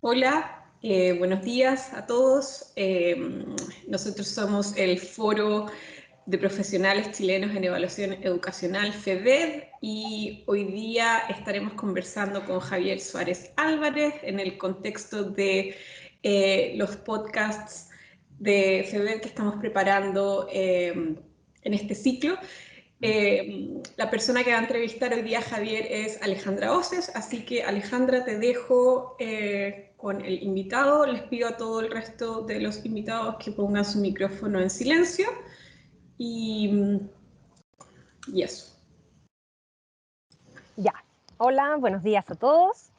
Hola, buenos días a todos. Nosotros somos el Foro de Profesionales Chilenos en Evaluación Educacional, FEDED, y hoy día estaremos conversando con Javier Suárez Álvarez en el contexto de los podcasts de FEDED que estamos preparando en este ciclo. La persona que va a entrevistar hoy día, Javier, es Alejandra Oces, así que Alejandra, te dejo con el invitado. Les pido a todo el resto de los invitados que pongan su micrófono en silencio y eso. Ya, hola, buenos días a todos.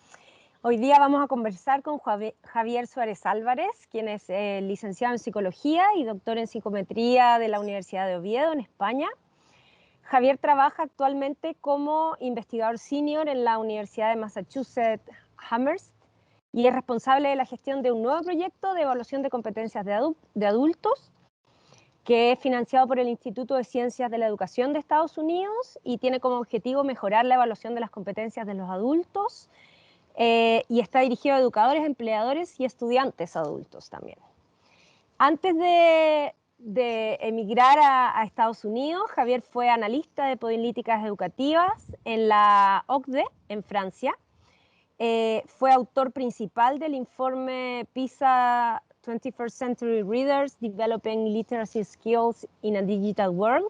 Hoy día vamos a conversar con Javier Suárez Álvarez, quien es licenciado en Psicología y doctor en Psicometría de la Universidad de Oviedo, en España. Javier trabaja actualmente como investigador senior en la Universidad de Massachusetts Amherst y es responsable de la gestión de un nuevo proyecto de evaluación de competencias de adultos que es financiado por el Instituto de Ciencias de la Educación de Estados Unidos y tiene como objetivo mejorar la evaluación de las competencias de los adultos y está dirigido a educadores, empleadores y estudiantes adultos también. Antes de emigrar a Estados Unidos, Javier fue analista de políticas educativas en la OCDE, en Francia. Fue autor principal del informe PISA 21st Century Readers Developing Literacy Skills in a Digital World.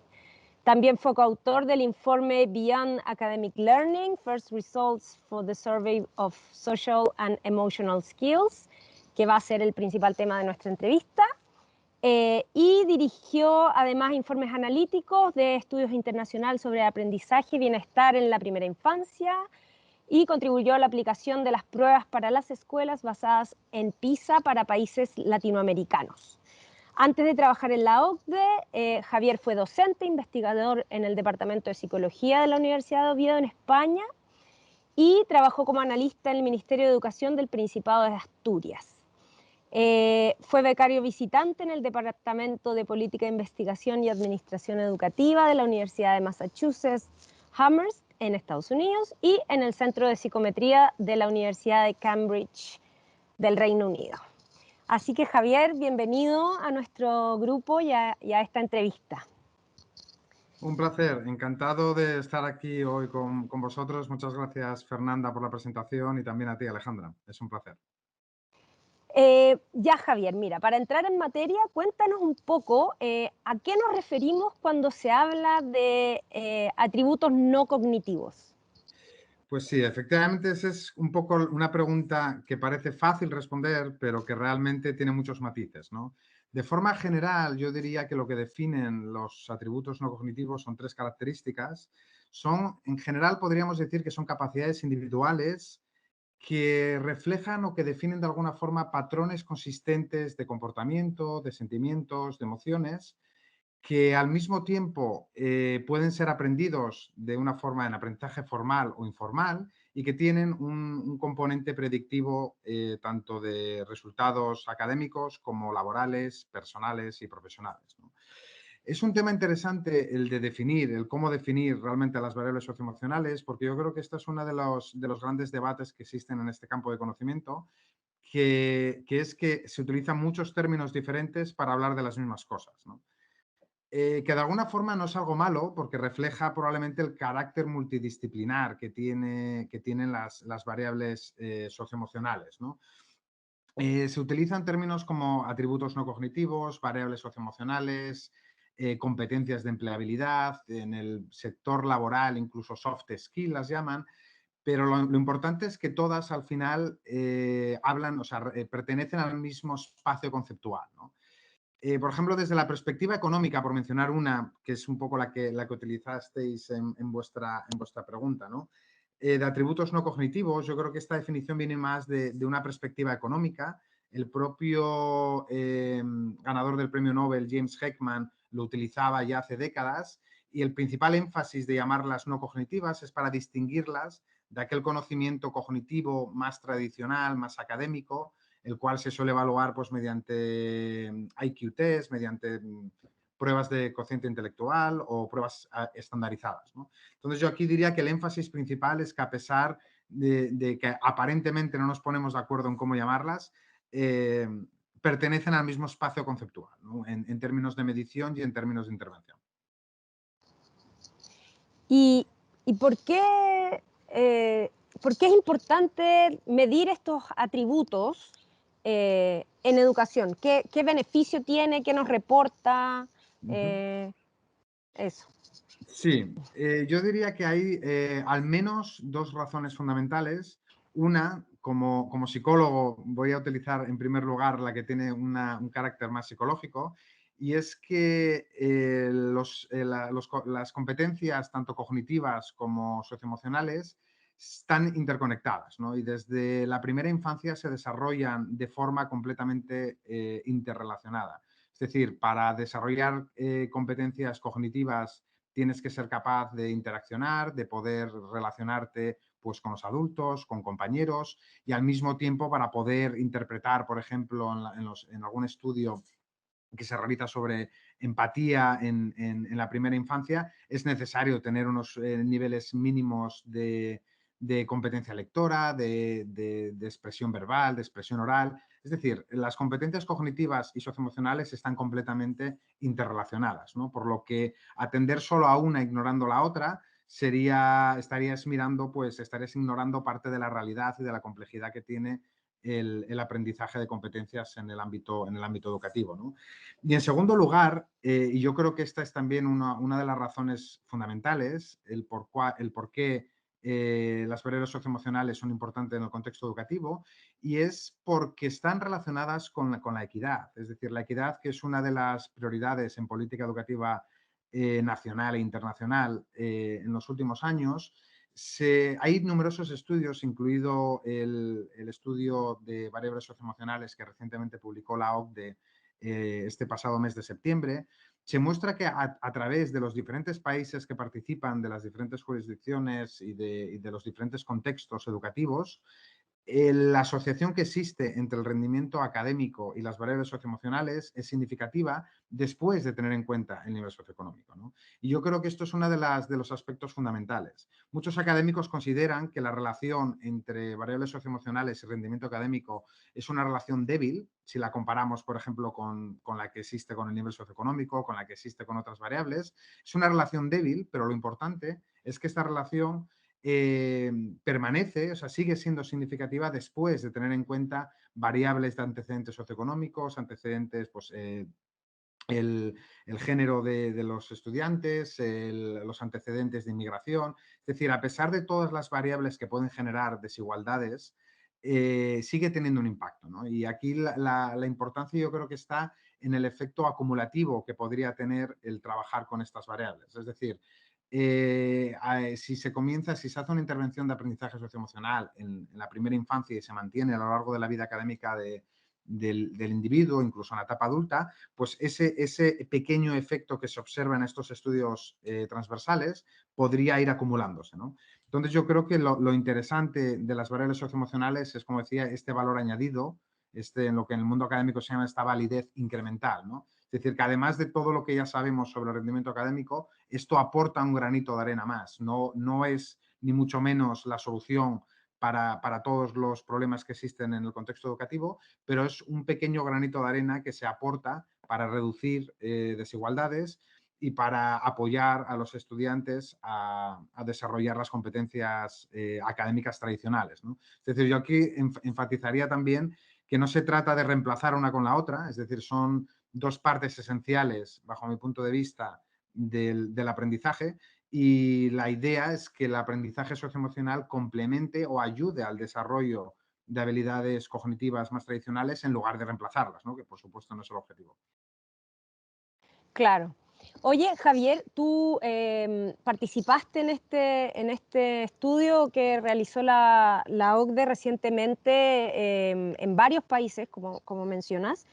También fue coautor del informe Beyond Academic Learning, First Results for the Survey of Social and Emotional Skills, que va a ser el principal tema de nuestra entrevista. Y dirigió además informes analíticos de estudios internacionales sobre aprendizaje y bienestar en la primera infancia, y contribuyó a la aplicación de las pruebas para las escuelas basadas en PISA para países latinoamericanos. Antes de trabajar en la OCDE, Javier fue docente, investigador en el Departamento de Psicología de la Universidad de Oviedo en España y trabajó como analista en el Ministerio de Educación del Principado de Asturias. Fue becario visitante en el Departamento de Política de Investigación y Administración Educativa de la Universidad de Massachusetts Amherst en Estados Unidos y en el Centro de Psicometría de la Universidad de Cambridge del Reino Unido. Así que Javier, bienvenido a nuestro grupo y a esta entrevista. Un placer, encantado de estar aquí hoy con vosotros. Muchas gracias, Fernanda, por la presentación y también a ti, Alejandra. Es un placer. Ya, Javier, mira, para entrar en materia, cuéntanos un poco a qué nos referimos cuando se habla de atributos no cognitivos. Pues sí, efectivamente, esa es un poco una pregunta que parece fácil responder, pero que realmente tiene muchos matices, ¿no? De forma general, yo diría que lo que definen los atributos no cognitivos son tres características. En general, podríamos decir que son capacidades individuales que reflejan o que definen de alguna forma patrones consistentes de comportamiento, de sentimientos, de emociones, que al mismo tiempo pueden ser aprendidos de una forma en aprendizaje formal o informal y que tienen un componente predictivo tanto de resultados académicos como laborales, personales y profesionales, ¿no? Es un tema interesante el de definir, el cómo definir realmente las variables socioemocionales, porque yo creo que este es uno de los grandes debates que existen en este campo de conocimiento, que es que se utilizan muchos términos diferentes para hablar de las mismas cosas, ¿no? Que de alguna forma no es algo malo porque refleja probablemente el carácter multidisciplinar que tienen las variables socioemocionales, ¿no? Se utilizan términos como atributos no cognitivos, variables socioemocionales, competencias de empleabilidad, en el sector laboral incluso soft skills las llaman, pero lo importante es que todas al final hablan, o sea, pertenecen al mismo espacio conceptual, ¿no? Por ejemplo, desde la perspectiva económica, por mencionar una, que es un poco la que utilizasteis en vuestra pregunta, ¿no? De atributos no cognitivos, yo creo que esta definición viene más de una perspectiva económica. El propio ganador del premio Nobel, James Heckman, lo utilizaba ya hace décadas y el principal énfasis de llamarlas no cognitivas es para distinguirlas de aquel conocimiento cognitivo más tradicional, más académico, el cual se suele evaluar pues, mediante IQ test, mediante pruebas de cociente intelectual o pruebas estandarizadas, ¿no? Entonces, yo aquí diría que el énfasis principal es que a pesar de que aparentemente no nos ponemos de acuerdo en cómo llamarlas, pertenecen al mismo espacio conceptual, ¿no? En términos de medición y en términos de intervención. ¿Y, y por qué es importante medir estos atributos en educación? ¿Qué beneficio tiene? ¿Qué nos reporta? Eso. Sí, yo diría que hay al menos dos razones fundamentales. Una, como psicólogo, voy a utilizar en primer lugar la que tiene un carácter más psicológico, y es que las competencias, tanto cognitivas como socioemocionales, están interconectadas, ¿no? Y desde la primera infancia se desarrollan de forma completamente interrelacionada. Es decir, para desarrollar competencias cognitivas tienes que ser capaz de interaccionar, de poder relacionarte pues, con los adultos, con compañeros, y al mismo tiempo para poder interpretar, por ejemplo, en algún estudio que se realiza sobre empatía en la primera infancia, es necesario tener unos niveles mínimos de competencia lectora, de expresión verbal, de expresión oral. Es decir, las competencias cognitivas y socioemocionales están completamente interrelacionadas, ¿no? Por lo que atender solo a una ignorando la otra estarías ignorando parte de la realidad y de la complejidad que tiene el aprendizaje de competencias en el ámbito educativo, ¿no? Y en segundo lugar, y yo creo que esta es también una de las razones fundamentales, el por qué las variables socioemocionales son importantes en el contexto educativo, y es porque están relacionadas con la equidad. Es decir, la equidad, que es una de las prioridades en política educativa nacional e internacional en los últimos años. Hay numerosos estudios, incluido el estudio de variables socioemocionales que recientemente publicó la OCDE este pasado mes de septiembre. Se muestra que a través de los diferentes países que participan, de las diferentes jurisdicciones y de los diferentes contextos educativos, la asociación que existe entre el rendimiento académico y las variables socioemocionales es significativa después de tener en cuenta el nivel socioeconómico, ¿no? Y yo creo que esto es uno de los aspectos fundamentales. Muchos académicos consideran que la relación entre variables socioemocionales y rendimiento académico es una relación débil, si la comparamos, por ejemplo, con la que existe con el nivel socioeconómico, con la que existe con otras variables. Es una relación débil, pero lo importante es que esta relación permanece, o sea, sigue siendo significativa después de tener en cuenta variables de antecedentes socioeconómicos, antecedentes, pues, el género de los estudiantes, los antecedentes de inmigración. Es decir, a pesar de todas las variables que pueden generar desigualdades, sigue teniendo un impacto, ¿no? Y aquí la importancia yo creo que está en el efecto acumulativo que podría tener el trabajar con estas variables. Es decir, si se hace una intervención de aprendizaje socioemocional en la primera infancia y se mantiene a lo largo de la vida académica del individuo, incluso en la etapa adulta, pues ese pequeño efecto que se observa en estos estudios transversales podría ir acumulándose, ¿no? Entonces yo creo que lo interesante de las variables socioemocionales es, como decía, este valor añadido, en lo que en el mundo académico se llama esta validez incremental, ¿no? Es decir, que además de todo lo que ya sabemos sobre el rendimiento académico, esto aporta un granito de arena más. No es ni mucho menos la solución para todos los problemas que existen en el contexto educativo, pero es un pequeño granito de arena que se aporta para reducir desigualdades y para apoyar a los estudiantes a desarrollar las competencias académicas tradicionales, ¿no? Es decir, yo aquí enfatizaría también que no se trata de reemplazar una con la otra, es decir, son dos partes esenciales, bajo mi punto de vista, del aprendizaje, y la idea es que el aprendizaje socioemocional complemente o ayude al desarrollo de habilidades cognitivas más tradicionales en lugar de reemplazarlas, ¿no? Que por supuesto no es el objetivo. Claro. Oye, Javier, tú participaste en este estudio que realizó la OCDE recientemente en varios países, como mencionas,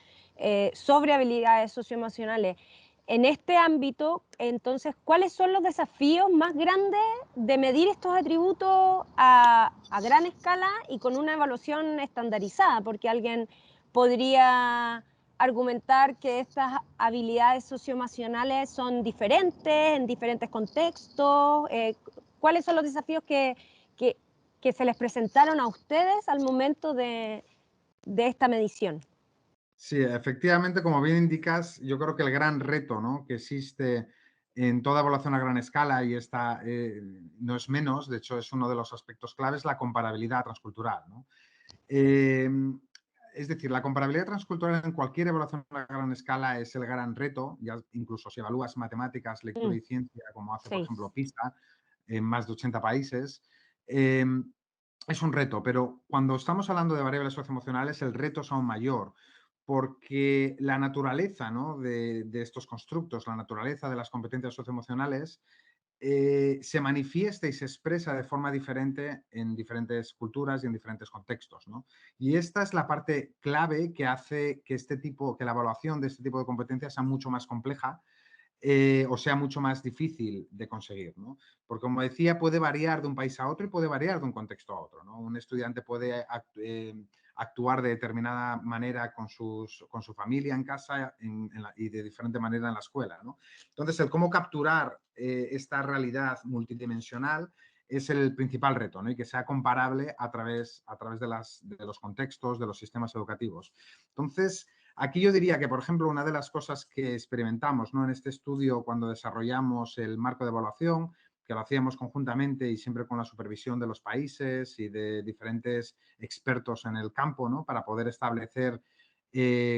sobre habilidades socioemocionales. En este ámbito, entonces, ¿cuáles son los desafíos más grandes de medir estos atributos a gran escala y con una evaluación estandarizada? Porque alguien podría argumentar que estas habilidades socioemocionales son diferentes en diferentes contextos. ¿Cuáles son los desafíos que que se les presentaron a ustedes al momento de esta medición. Sí, efectivamente, como bien indicas, yo creo que el gran reto, ¿no?, que existe en toda evaluación a gran escala, y esta no es menos, de hecho es uno de los aspectos claves, la comparabilidad transcultural, ¿no? Eh, es decir, la comparabilidad transcultural en cualquier evaluación a gran escala es el gran reto, ya incluso si evalúas matemáticas, lectura y ciencia, como hace, por Sí. ejemplo, PISA, en más de 80 países. eh, es un reto, pero cuando estamos hablando de variables socioemocionales, el reto es aún mayor, porque la naturaleza, ¿no?, de estos constructos, la naturaleza de las competencias socioemocionales, se manifiesta y se expresa de forma diferente en diferentes culturas y en diferentes contextos, ¿no? Y esta es la parte clave que hace que que la evaluación de este tipo de competencias sea mucho más compleja, o sea mucho más difícil de conseguir, ¿no? Porque, como decía, puede variar de un país a otro y puede variar de un contexto a otro, ¿no? Un estudiante puede actuar de determinada manera con su familia en casa y de diferente manera en la escuela, ¿no? Entonces, el cómo capturar esta realidad multidimensional es el principal reto, ¿no? Y que sea comparable a través de los contextos, de los sistemas educativos. Entonces, aquí yo diría que, por ejemplo, una de las cosas que experimentamos, ¿no?, en este estudio cuando desarrollamos el marco de evaluación, que lo hacíamos conjuntamente y siempre con la supervisión de los países y de diferentes expertos en el campo, ¿no?, para poder establecer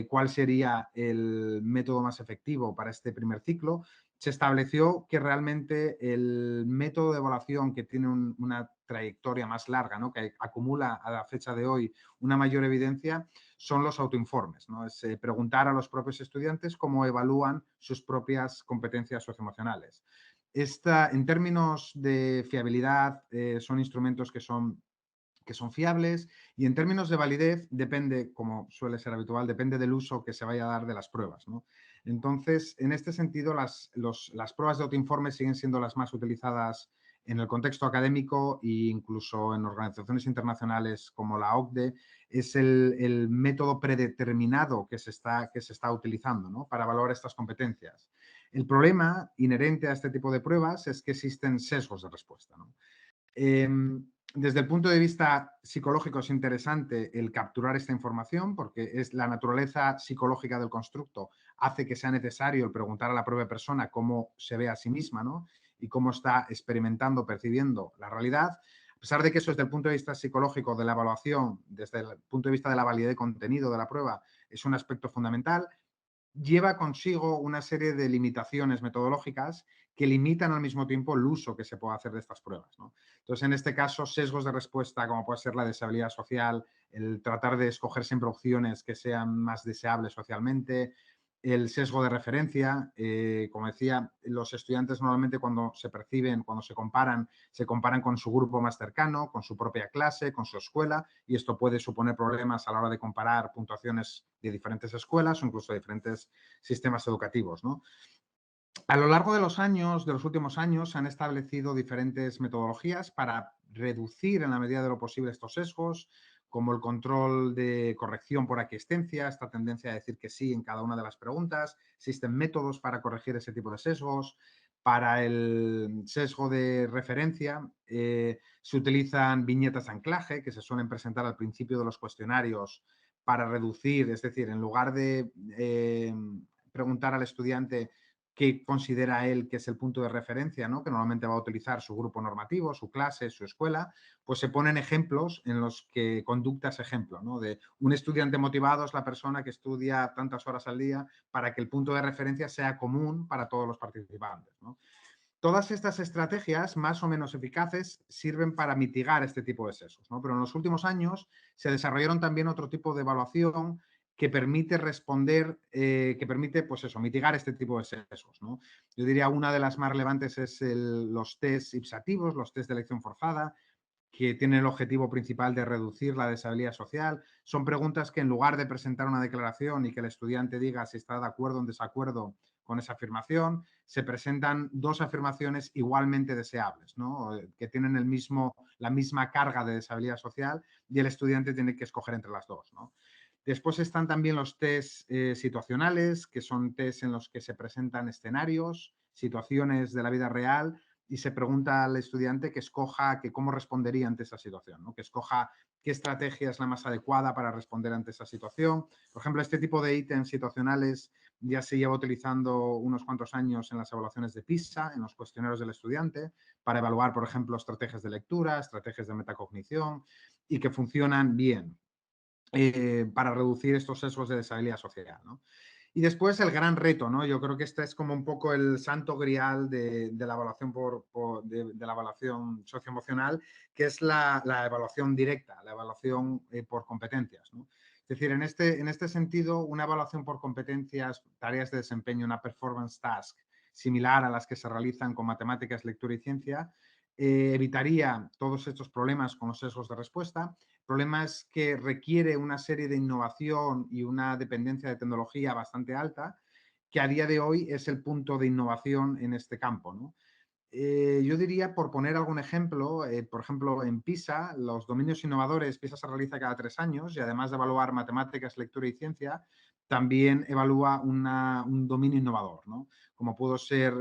cuál sería el método más efectivo para este primer ciclo, se estableció que realmente el método de evaluación que tiene una trayectoria más larga, ¿no?, que acumula a la fecha de hoy una mayor evidencia, son los autoinformes, ¿no? Es preguntar a los propios estudiantes cómo evalúan sus propias competencias socioemocionales. En términos de fiabilidad, son instrumentos que son fiables, y en términos de validez depende, como suele ser habitual, depende del uso que se vaya a dar de las pruebas, ¿no? Entonces, en este sentido, las pruebas de autoinforme siguen siendo las más utilizadas en el contexto académico e incluso en organizaciones internacionales como la OCDE. Es el método predeterminado que se está utilizando, ¿no?, para evaluar estas competencias. El problema inherente a este tipo de pruebas es que existen sesgos de respuesta, ¿no? Desde el punto de vista psicológico es interesante el capturar esta información, porque es la naturaleza psicológica del constructo hace que sea necesario el preguntar a la propia persona cómo se ve a sí misma, ¿no?, y cómo está experimentando, percibiendo la realidad. A pesar de que eso, desde el punto de vista psicológico de la evaluación, desde el punto de vista de la validez de contenido de la prueba, es un aspecto fundamental, lleva consigo una serie de limitaciones metodológicas que limitan al mismo tiempo el uso que se puede hacer de estas pruebas, ¿no? Entonces, en este caso, sesgos de respuesta, como puede ser la deshabilidad social, el tratar de escoger siempre opciones que sean más deseables socialmente, el sesgo de referencia, como decía, los estudiantes normalmente cuando se perciben, cuando se comparan con su grupo más cercano, con su propia clase, con su escuela, y esto puede suponer problemas a la hora de comparar puntuaciones de diferentes escuelas o incluso de diferentes sistemas educativos, ¿no? A lo largo de los años, de los últimos años, se han establecido diferentes metodologías para reducir en la medida de lo posible estos sesgos, como el control de corrección por aquiescencia, esta tendencia a decir que sí en cada una de las preguntas. Existen métodos para corregir ese tipo de sesgos. Para el sesgo de referencia, se utilizan viñetas de anclaje que se suelen presentar al principio de los cuestionarios para reducir, es decir, en lugar de preguntar al estudiante qué considera él que es el punto de referencia, ¿no?, que normalmente va a utilizar su grupo normativo, su clase, su escuela, pues se ponen ejemplos en los que conducta ese ejemplo, ¿no? De un estudiante motivado es la persona que estudia tantas horas al día para que el punto de referencia sea común para todos los participantes, ¿no? Todas estas estrategias, más o menos eficaces, sirven para mitigar este tipo de sesgos, ¿no? Pero en los últimos años se desarrollaron también otro tipo de evaluación que permite responder, que permite, pues eso, mitigar este tipo de sesgos, ¿no? Yo diría una de las más relevantes es los test ipsativos, los test de elección forzada, que tienen el objetivo principal de reducir la deshabilidad social. Son preguntas que, en lugar de presentar una declaración y que el estudiante diga si está de acuerdo o en desacuerdo con esa afirmación, se presentan dos afirmaciones igualmente deseables, ¿no?, que tienen la misma carga de deshabilidad social, y el estudiante tiene que escoger entre las dos, ¿no? Después están también los test situacionales, que son test en los que se presentan escenarios, situaciones de la vida real, y se pregunta al estudiante que escoja que cómo respondería ante esa situación, ¿no? Que escoja qué estrategia es la más adecuada para responder ante esa situación. Por ejemplo, este tipo de ítems situacionales ya se lleva utilizando unos cuantos años en las evaluaciones de PISA, en los cuestionarios del estudiante, para evaluar, por ejemplo, estrategias de lectura, estrategias de metacognición y que funcionan bien para reducir estos sesgos de deshabilidad social, ¿no? Y después el gran reto, ¿no? Yo creo que este es como un poco el santo grial de la evaluación de la evaluación socioemocional, que es la evaluación directa, la evaluación por competencias, ¿no? Es decir, en este sentido, una evaluación por competencias, tareas de desempeño, una performance task similar a las que se realizan con matemáticas, lectura y ciencia, evitaría todos estos problemas con los sesgos de respuesta, problemas que requiere una serie de innovación y una dependencia de tecnología bastante alta, que a día de hoy es el punto de innovación en este campo, ¿no? Yo diría, por poner algún ejemplo, por ejemplo, en PISA, los dominios innovadores, PISA se realiza cada 3 años y además de evaluar matemáticas, lectura y ciencia, también evalúa un dominio innovador, ¿no? Como pudo ser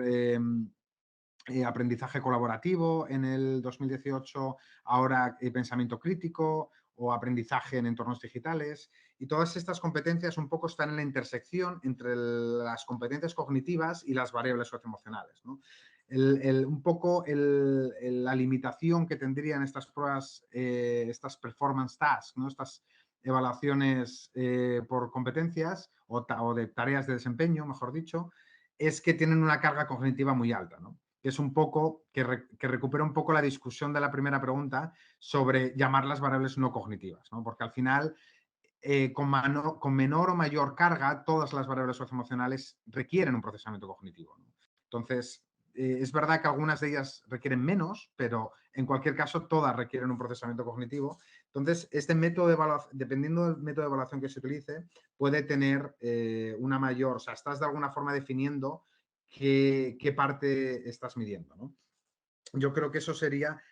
aprendizaje colaborativo en el 2018, ahora pensamiento crítico o aprendizaje en entornos digitales. Y todas estas competencias un poco están en la intersección entre las competencias cognitivas y las variables socioemocionales, ¿no? Un poco la limitación que tendrían estas pruebas, estas performance tasks, ¿no? Estas evaluaciones por competencias o de tareas de desempeño, mejor dicho, es que tienen una carga cognitiva muy alta, ¿no? Que es un poco, que recupera un poco la discusión de la primera pregunta sobre llamar las variables no cognitivas, ¿no? Porque al final, con menor o mayor carga, todas las variables socioemocionales requieren un procesamiento cognitivo, ¿no? Entonces, es verdad que algunas de ellas requieren menos, pero en cualquier caso todas requieren un procesamiento cognitivo. Entonces, este método de evaluación, dependiendo del método de evaluación que se utilice, puede tener una mayor, o sea, estás de alguna forma definiendo qué parte estás midiendo, ¿no? Yo creo que eso sería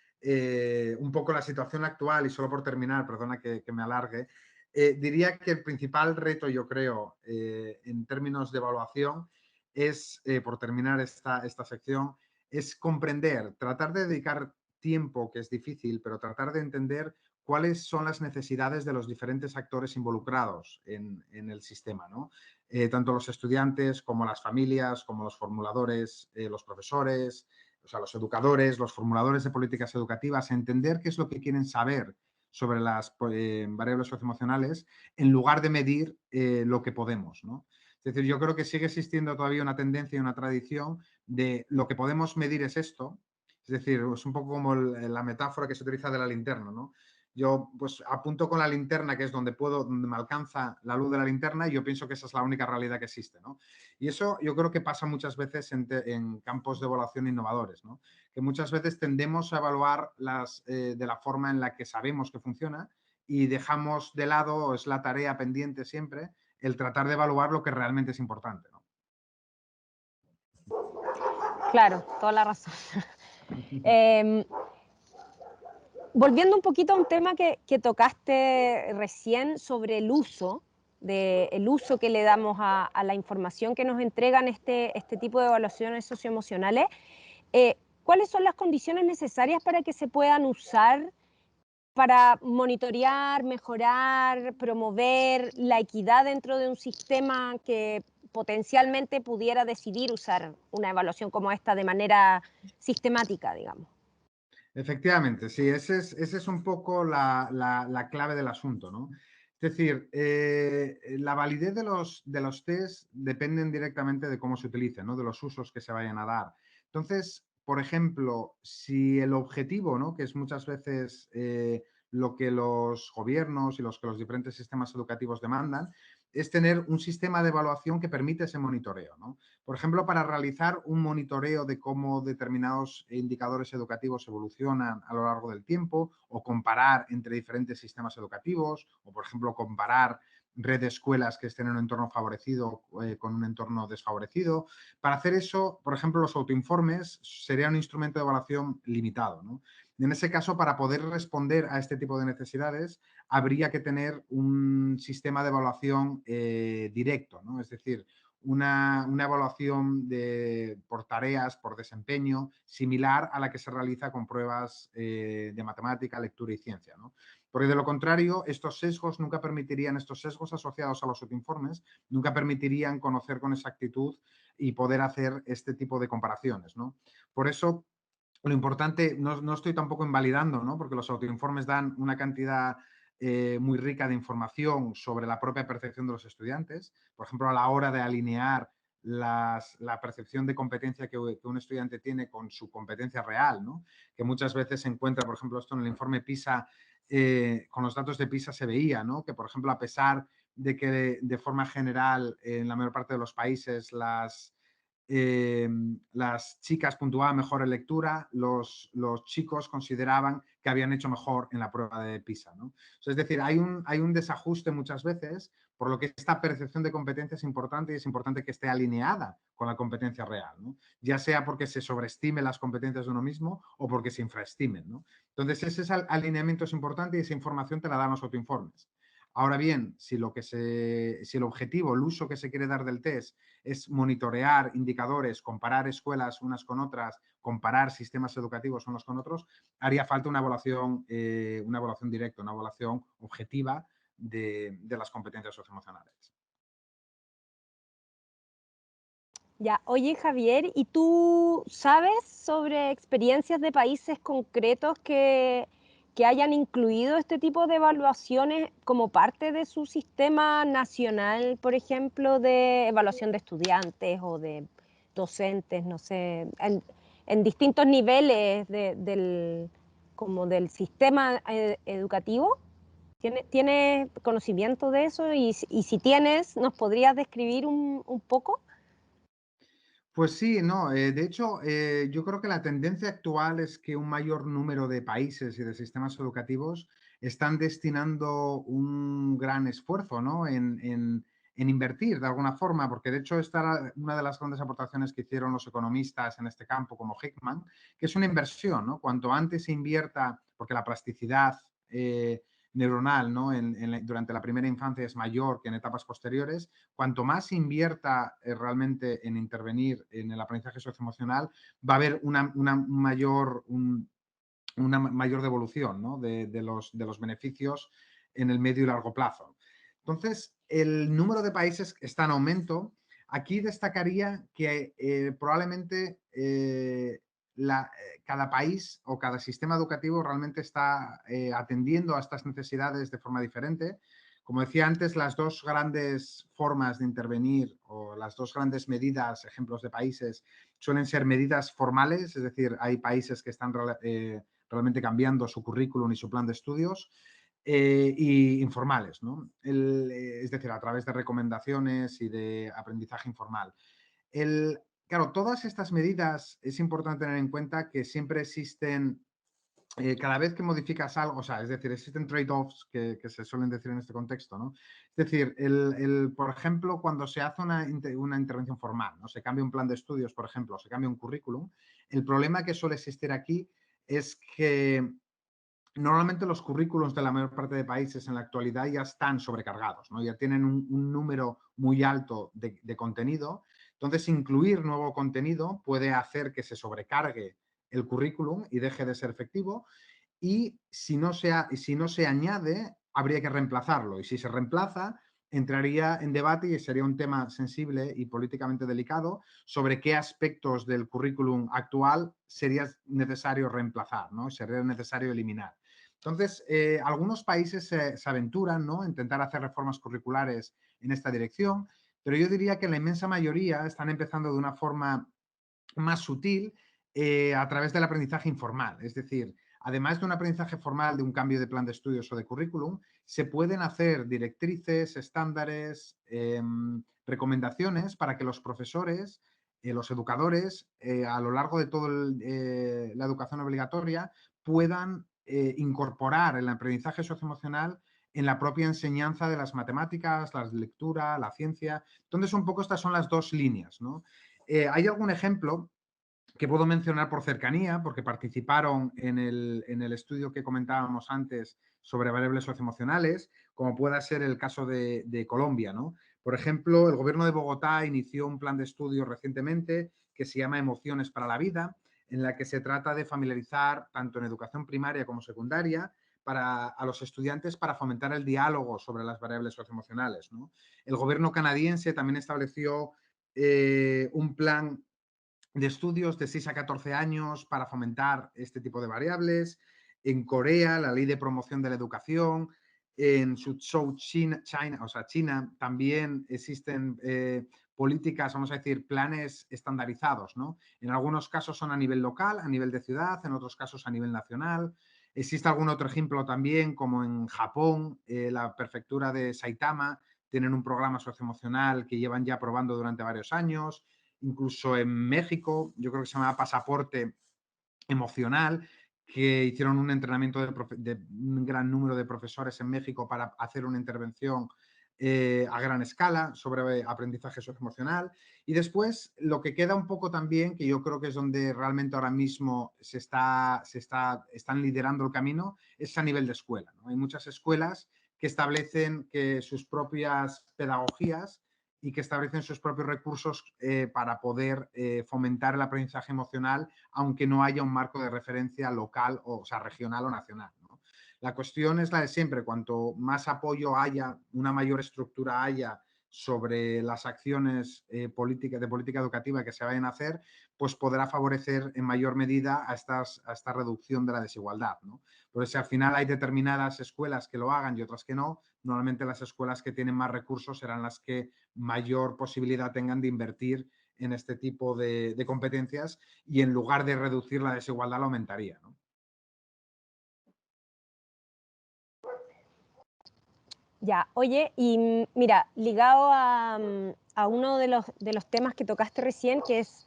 un poco la situación actual y solo por terminar, perdona que me alargue, diría que el principal reto, yo creo, en términos de evaluación es, por terminar esta sección, es comprender, tratar de dedicar tiempo, que es difícil, pero tratar de entender cuáles son las necesidades de los diferentes actores involucrados en el sistema, ¿no? Tanto los estudiantes como las familias, como los formuladores, los profesores, o sea, los educadores, los formuladores de políticas educativas, entender qué es lo que quieren saber sobre las variables socioemocionales en lugar de medir lo que podemos, ¿no? Es decir, yo creo que sigue existiendo todavía una tendencia y una tradición de lo que podemos medir es esto. Es decir, es un poco como la metáfora que se utiliza de la linterna, ¿no? Yo pues apunto con la linterna, que es donde me alcanza la luz de la linterna, y yo pienso que esa es la única realidad que existe, ¿no? Y eso yo creo que pasa muchas veces en campos de evaluación innovadores, ¿no? Que muchas veces tendemos a evaluar de la forma en la que sabemos que funciona y dejamos de lado, es la tarea pendiente siempre, el tratar de evaluar lo que realmente es importante, ¿no? Claro, toda la razón. Eh, Volviendo un poquito a un tema que tocaste recién sobre el uso, el uso que le damos a la información que nos entregan este tipo de evaluaciones socioemocionales, ¿cuáles son las condiciones necesarias para que se puedan usar para monitorear, mejorar, promover la equidad dentro de un sistema que potencialmente pudiera decidir usar una evaluación como esta de manera sistemática, digamos? Efectivamente, sí, ese es un poco la clave del asunto, ¿no? Es decir, la validez de los test dependen directamente de cómo se utilicen, ¿no? De los usos que se vayan a dar. Entonces, por ejemplo, si el objetivo, ¿no? Que es muchas veces lo que los gobiernos y que los diferentes sistemas educativos demandan, es tener un sistema de evaluación que permite ese monitoreo, ¿no? Por ejemplo, para realizar un monitoreo de cómo determinados indicadores educativos evolucionan a lo largo del tiempo, o comparar entre diferentes sistemas educativos, o por ejemplo comparar red de escuelas que estén en un entorno favorecido con un entorno desfavorecido. Para hacer eso, por ejemplo, los autoinformes serían un instrumento de evaluación limitado, ¿no? En ese caso, para poder responder a este tipo de necesidades, habría que tener un sistema de evaluación directo, ¿no? Es decir, una evaluación por tareas, por desempeño, similar a la que se realiza con pruebas de matemática, lectura y ciencia, ¿no? Porque de lo contrario, estos sesgos estos sesgos asociados a los autoinformes, nunca permitirían conocer con exactitud y poder hacer este tipo de comparaciones, ¿no? Por eso, lo importante, no estoy tampoco invalidando, ¿no? Porque los autoinformes dan una cantidad muy rica de información sobre la propia percepción de los estudiantes. Por ejemplo, a la hora de alinear la percepción de competencia que un estudiante tiene con su competencia real, ¿no? Que muchas veces se encuentra, por ejemplo, esto en el informe PISA, con los datos de PISA se veía, ¿no? Que, por ejemplo, a pesar de que de forma general en la mayor parte de los países las chicas puntuaban mejor en lectura, los chicos consideraban que habían hecho mejor en la prueba de PISA, ¿no? O sea, es decir, hay un desajuste muchas veces, por lo que esta percepción de competencia es importante y es importante que esté alineada con la competencia real, ¿no? Ya sea porque se sobreestime las competencias de uno mismo o porque se infraestimen, ¿no? Entonces, ese alineamiento es importante y esa información te la dan los autoinformes. Ahora bien, si el objetivo, el uso que se quiere dar del test es monitorear indicadores, comparar escuelas unas con otras, comparar sistemas educativos unos con otros, haría falta una evaluación directa, una evaluación objetiva de las competencias socioemocionales. Ya, oye Javier, ¿y tú sabes sobre experiencias de países concretos que hayan incluido este tipo de evaluaciones como parte de su sistema nacional, por ejemplo, de evaluación de estudiantes o de docentes, no sé, en distintos niveles como del sistema educativo? ¿Tienes conocimiento de eso? Y si tienes, ¿nos podrías describir un poco? Pues sí, no, de hecho, yo creo que la tendencia actual es que un mayor número de países y de sistemas educativos están destinando un gran esfuerzo, ¿no? en invertir de alguna forma, porque de hecho esta era una de las grandes aportaciones que hicieron los economistas en este campo, como Hickman, que es una inversión, ¿no? Cuanto antes se invierta, porque la plasticidad neuronal, ¿no? Durante la primera infancia es mayor que en etapas posteriores. Cuanto más se invierta realmente en intervenir en el aprendizaje socioemocional, va a haber una mayor devolución, ¿no? de los beneficios en el medio y largo plazo. Entonces, el número de países está en aumento. Aquí destacaría que probablemente cada país o cada sistema educativo realmente está atendiendo a estas necesidades de forma diferente. Como decía antes, las dos grandes formas de intervenir o las dos grandes medidas, ejemplos de países, suelen ser medidas formales, es decir, hay países que están realmente cambiando su currículum y su plan de estudios, y informales, ¿no? Es decir, a través de recomendaciones y de aprendizaje informal. Claro, todas estas medidas es importante tener en cuenta que siempre existen, cada vez que modificas algo, o sea, es decir, existen trade-offs que se suelen decir en este contexto, ¿no? Es decir, por ejemplo, cuando se hace una intervención formal, ¿no? Se cambia un plan de estudios, por ejemplo, se cambia un currículum, el problema que suele existir aquí es que normalmente los currículos de la mayor parte de países en la actualidad ya están sobrecargados, ¿no? Ya tienen un número muy alto de contenido. Entonces, incluir nuevo contenido puede hacer que se sobrecargue el currículum y deje de ser efectivo. Y si no se añade, habría que reemplazarlo. Y si se reemplaza, entraría en debate y sería un tema sensible y políticamente delicado sobre qué aspectos del currículum actual sería necesario reemplazar, ¿no? Sería necesario eliminar. Entonces, algunos países se aventuran, ¿no?, a intentar hacer reformas curriculares en esta dirección, pero yo diría que la inmensa mayoría están empezando de una forma más sutil, a través del aprendizaje informal. Es decir, además de un aprendizaje formal, de un cambio de plan de estudios o de currículum, se pueden hacer directrices, estándares, recomendaciones para que los profesores, los educadores, a lo largo de toda la educación obligatoria, puedan incorporar el aprendizaje socioemocional en la propia enseñanza de las matemáticas, la lectura, la ciencia. Entonces, un poco estas son las dos líneas, ¿no? ¿Hay algún ejemplo que puedo mencionar por cercanía, porque participaron en el estudio que comentábamos antes sobre variables socioemocionales, como pueda ser el caso de Colombia, ¿no? Por ejemplo, el Gobierno de Bogotá inició un plan de estudio recientemente que se llama Emociones para la Vida, en la que se trata de familiarizar, tanto en educación primaria como secundaria, a los estudiantes para fomentar el diálogo sobre las variables socioemocionales, ¿no? El gobierno canadiense también estableció un plan de estudios de 6 a 14 años para fomentar este tipo de variables. En Corea, la ley de promoción de la educación. En Suzhou, China, China también existen políticas, vamos a decir, planes estandarizados, ¿no? En algunos casos son a nivel local, a nivel de ciudad, en otros casos a nivel nacional. Existe algún otro ejemplo también, como en Japón, la prefectura de Saitama tienen un programa socioemocional que llevan ya probando durante varios años. Incluso en México, yo creo que se llama Pasaporte Emocional, que hicieron un entrenamiento de un gran número de profesores en México para hacer una intervención a gran escala sobre aprendizaje socioemocional. Y después, lo que queda un poco también, que yo creo que es donde realmente ahora mismo están liderando el camino, es a nivel de escuela, ¿no? Hay muchas escuelas que establecen que sus propias pedagogías y que establecen sus propios recursos para poder fomentar el aprendizaje emocional, aunque no haya un marco de referencia local, o sea, regional o nacional, ¿no? La cuestión es la de siempre: cuanto más apoyo haya, una mayor estructura haya sobre las acciones de política educativa que se vayan a hacer, pues podrá favorecer en mayor medida a esta reducción de la desigualdad, ¿no? Por eso, al final, hay determinadas escuelas que lo hagan y otras que no. Normalmente las escuelas que tienen más recursos serán las que mayor posibilidad tengan de invertir en este tipo de competencias, y en lugar de reducir la desigualdad la aumentaría, ¿no? Ya, oye, y mira, ligado a uno de los temas que tocaste recién, que es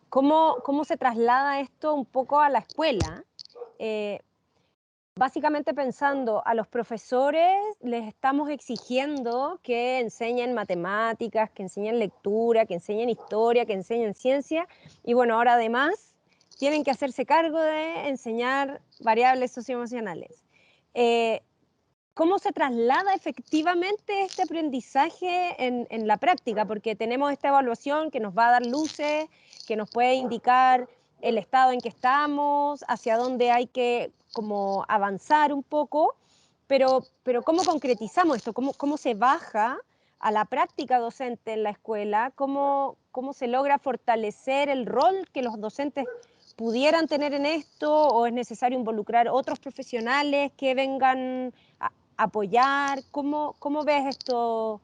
cómo se traslada esto un poco a la escuela. Eh, Básicamente pensando a los profesores, les estamos exigiendo que enseñen matemáticas, que enseñen lectura, que enseñen historia, que enseñen ciencia, y bueno, ahora además tienen que hacerse cargo de enseñar variables socioemocionales. Eh, ¿Cómo se traslada efectivamente este aprendizaje en la práctica? Porque tenemos esta evaluación que nos va a dar luces, que nos puede indicar el estado en que estamos, hacia dónde hay que como avanzar un poco, pero ¿cómo concretizamos esto? ¿Cómo se baja a la práctica docente en la escuela? ¿Cómo se logra fortalecer el rol que los docentes pudieran tener en esto, o es necesario involucrar otros profesionales que vengan a apoyar? ¿Cómo ves esto,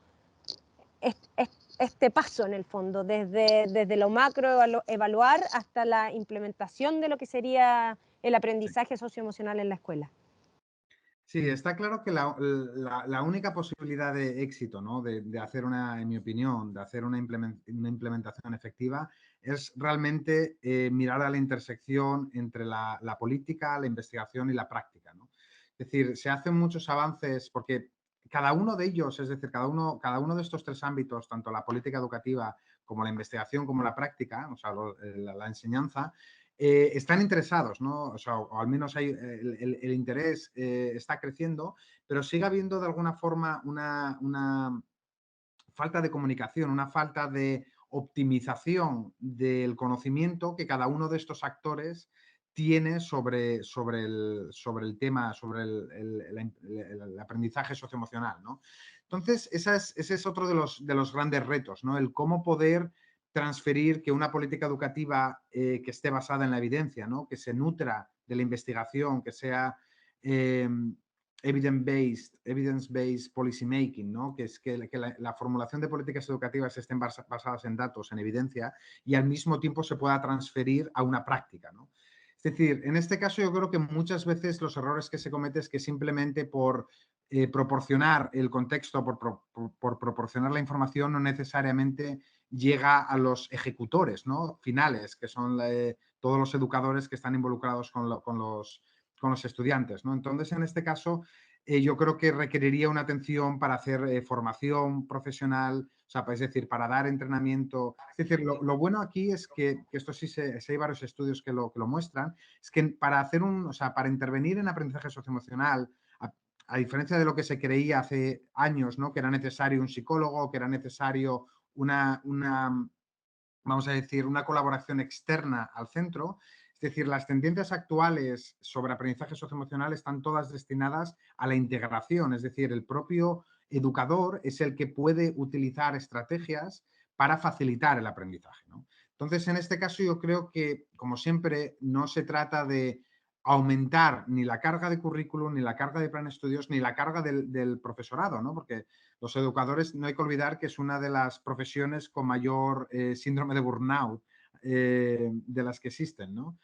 este paso en el fondo, desde lo macro evaluar hasta la implementación de lo que sería el aprendizaje socioemocional en la escuela? Sí, está claro que la única posibilidad de éxito, ¿no? de hacer en mi opinión, de hacer una implementación efectiva, es realmente mirar a la intersección entre la política, la investigación y la práctica, ¿no? Es decir, se hacen muchos avances porque cada uno de ellos, es decir, cada uno de estos tres ámbitos, tanto la política educativa como la investigación como la práctica, o sea, la enseñanza, están interesados, ¿no? O sea, o al menos el interés está creciendo, pero sigue habiendo de alguna forma una falta de comunicación, una falta de optimización del conocimiento que cada uno de estos actores tiene sobre el tema, sobre el aprendizaje socioemocional, ¿no? Entonces, ese es otro de los grandes retos, ¿no? El cómo poder transferir que una política educativa que esté basada en la evidencia, ¿no? Que se nutra de la investigación, que sea evidence-based policy making, ¿no? Que es que la formulación de políticas educativas estén basadas en datos, en evidencia, y al mismo tiempo se pueda transferir a una práctica, ¿no? Es decir, en este caso yo creo que muchas veces los errores que se cometen es que simplemente por proporcionar el contexto, por proporcionar la información, no necesariamente llega a los ejecutores, ¿no? Finales, que son todos los educadores que están involucrados con los estudiantes, ¿no? Entonces, en este caso, yo creo que requeriría una atención para hacer formación profesional, o sea, es decir, para dar entrenamiento. Es decir, lo bueno aquí es que esto sí, hay varios estudios que lo muestran, es que para intervenir en aprendizaje socioemocional, a diferencia de lo que se creía hace años, ¿no? Que era necesario un psicólogo, que era necesario vamos a decir, una colaboración externa al centro. Es decir, las tendencias actuales sobre aprendizaje socioemocional están todas destinadas a la integración, es decir, el propio educador es el que puede utilizar estrategias para facilitar el aprendizaje, ¿no? Entonces, en este caso yo creo que, como siempre, no se trata de aumentar ni la carga de currículum, ni la carga de plan de estudios, ni la carga del profesorado, ¿no? Porque los educadores, no hay que olvidar que es una de las profesiones con mayor síndrome de burnout de las que existen, ¿no?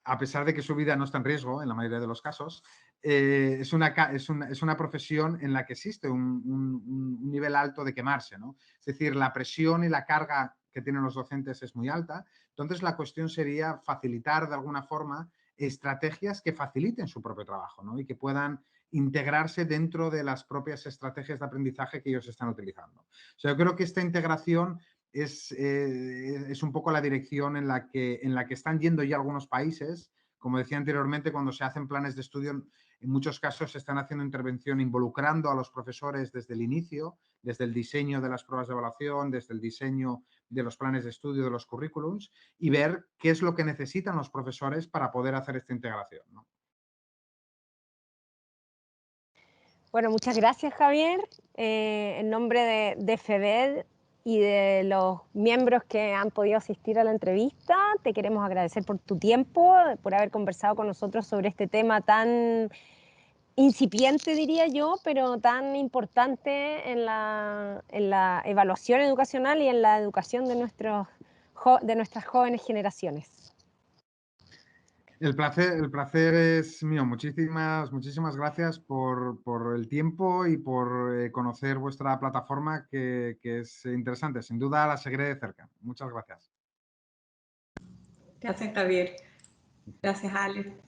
A pesar de que su vida no está en riesgo en la mayoría de los casos, es una profesión en la que existe un nivel alto de quemarse, ¿no? Es decir, la presión y la carga que tienen los docentes es muy alta. Entonces, la cuestión sería facilitar de alguna forma estrategias que faciliten su propio trabajo, ¿no? Y que puedan integrarse dentro de las propias estrategias de aprendizaje que ellos están utilizando. O sea, yo creo que esta integración es un poco la dirección en la que están yendo ya algunos países. Como decía anteriormente, cuando se hacen planes de estudio, en muchos casos se están haciendo intervención involucrando a los profesores desde el inicio, desde el diseño de las pruebas de evaluación, desde el diseño de los planes de estudio, de los currículums, y ver qué es lo que necesitan los profesores para poder hacer esta integración, ¿no? Bueno, muchas gracias, Javier. En nombre de FEVED y de los miembros que han podido asistir a la entrevista, te queremos agradecer por tu tiempo, por haber conversado con nosotros sobre este tema tan incipiente, diría yo, pero tan importante en la evaluación educacional y en la educación de nuestras jóvenes generaciones. El placer es mío. Muchísimas gracias por el tiempo y por conocer vuestra plataforma, que es interesante. Sin duda la seguiré de cerca. Muchas gracias. Gracias, Javier. Gracias, Ale.